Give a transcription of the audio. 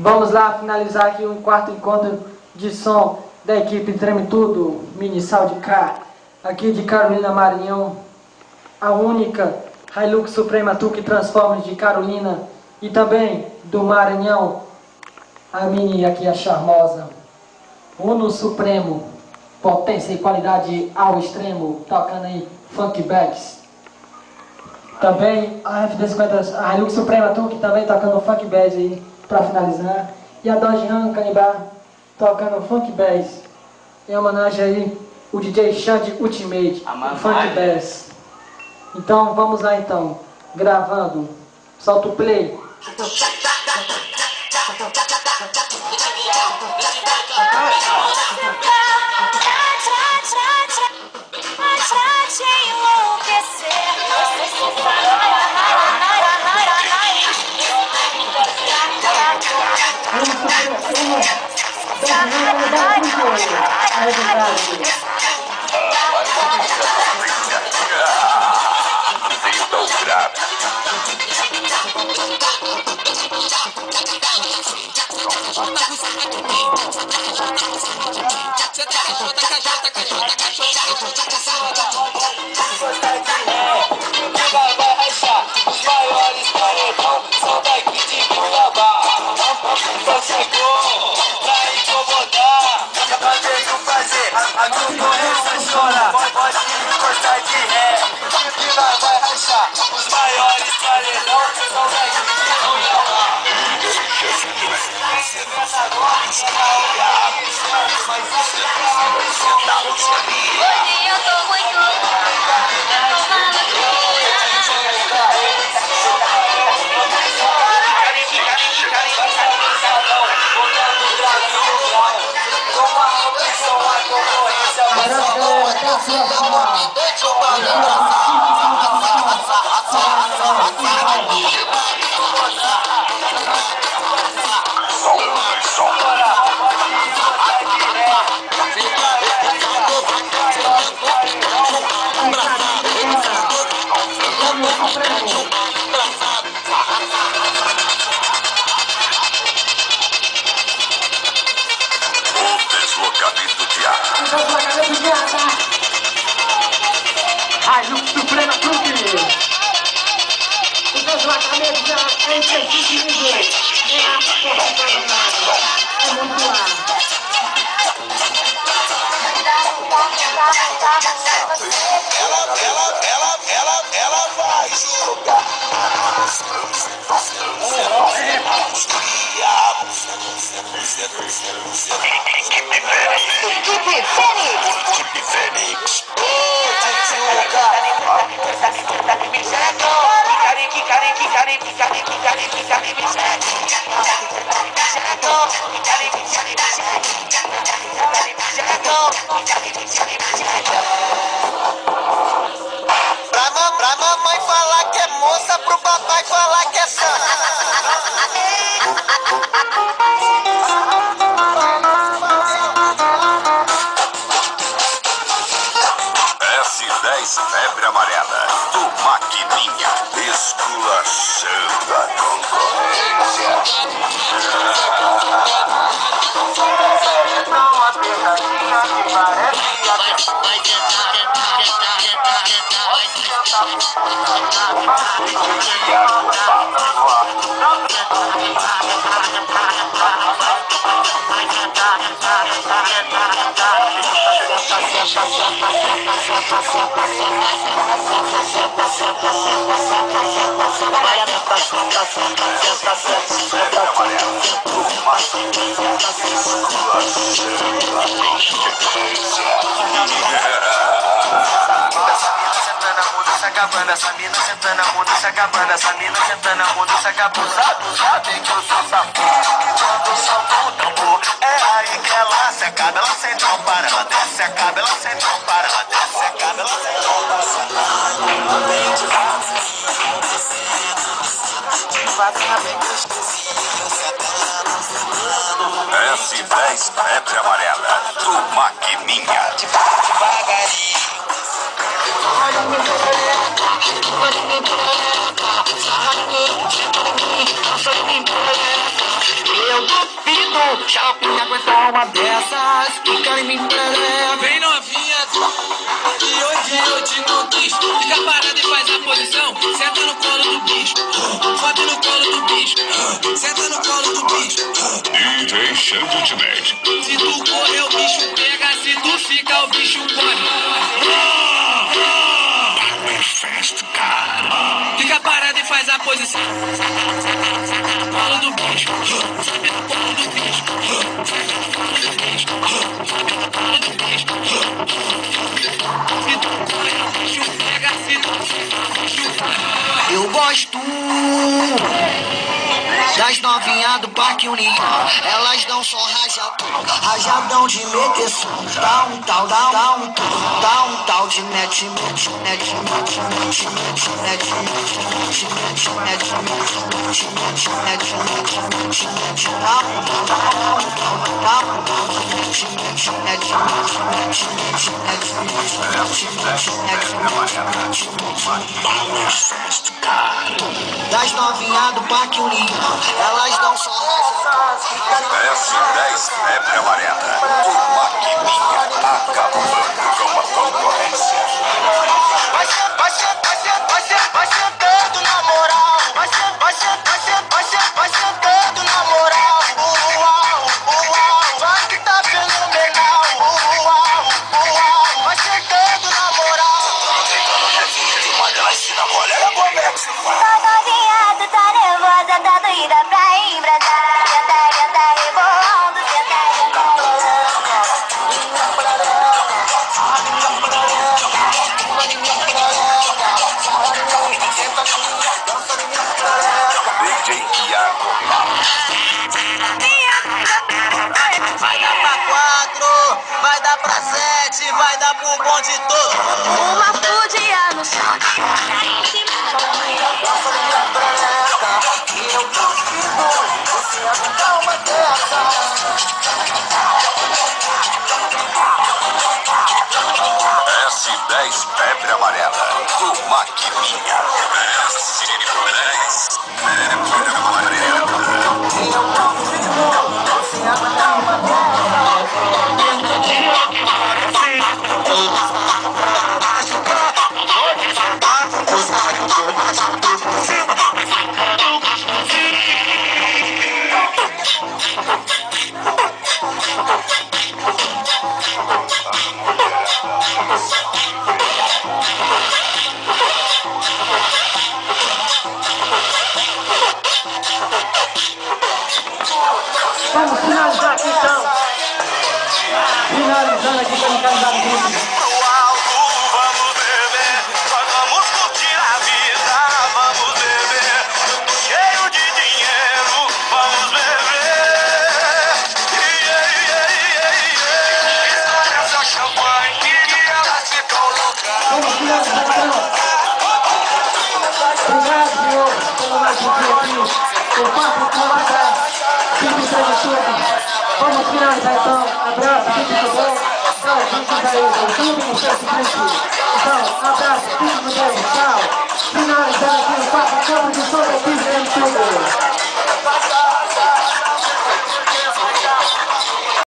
Vamos lá finalizar aqui o quarto encontro de som da equipe Treme Tudo, Mini Sal de Cá, aqui de Carolina, Maranhão, a única Hilux Suprema Truck Transformers de Carolina e também do Maranhão, a Mini aqui, a charmosa, Uno Supremo, potência e qualidade ao extremo, tocando aí Funk Bags. Também a FD50, a Hilux Suprema Truck também tocando Funk Bags aí, para finalizar. E a Dodge Ram Canibal tocando Funk Bass. Em homenagem aí o DJ Xande Ultimate, o Funk Bass. Então vamos lá então, gravando. Solta o play. Hilux Suprema Truck. O deslocamento já é imprescindível. É muito lá. Ela vai jogar. Equipe Fênix. Pra mamãe falar que é moça, pro papai falar que é santa. S10 Febre Amarela, do Maquininha, esculachando a concorrência. Uma pegadinha que parece essa mina sentando a bunda, se acabando, essa mina sentando a bunda, se acabando, sabe que eu sou safado. Quando solta o tambor, é aí que ela se acaba, ela sente não para, ela desce, se acaba, ela sente não para, ela desce, se acaba, ela sente não para. S10 Febre Amarela, do Maquininha. Devagarinho. Eu Xaropinha aguentar uma dessas, fica em mim, Vem novinha, e hoje eu te conquist. Fica parada e faz a posição, senta no colo do bicho. Sobe no colo do bicho, senta no colo do bicho. DJ Xande Ultimate. Se tu correr o bicho pega, se tu fica o bicho corre. Power Fest, cara. Fica parada e faz a posição. Colo do bicho, sobe no colo do bicho. Colo do bicho, colo do bicho. Se tu correr o bicho pega, se tu fica o bicho corre. Eu gosto das novinhas do Parque União. Elas dão só rajadão de meter som. Dá um tal de mete, Power Fest, cara. das novinhas do Parque União. Elas dão só S10 febre amarela. Uma quiminha acabando com a concorrência. Vai sentando na moral. Vai sentando na moral. Uau, vai que tá fenomenal. Uau, vai sentando na moral. Uma delas se namora, ela começa. Tá novinha, tá nervosa, tá doida pra embrasar. Tá rebolando, tá DJ Iago. Vai dar pra 4, vai dar pra 7, vai dar pro bonde todo. uma fudinha no chão. S10 febre amarela. Uma quiminha. S10 febre amarela. Vamos finalizar aqui então. Finalizando aqui para encantar o grupo. Pro alto, vamos beber, nós vamos curtir a vida, vamos beber, cheio de dinheiro, vamos beber. Estoura essa champanhe que elas ficam loucas. Vamos finalizar então. Obrigado, senhor, pelo nosso dia aqui. O papo com a Fique tudo. Vamos finalizar então. Abraço, fique com Deus. Tchau, juntos aí. O clube no Facebook. Então, abraço, fique com Deus. Tchau. Finalizando aqui o papo com de sobre aqui, tudo.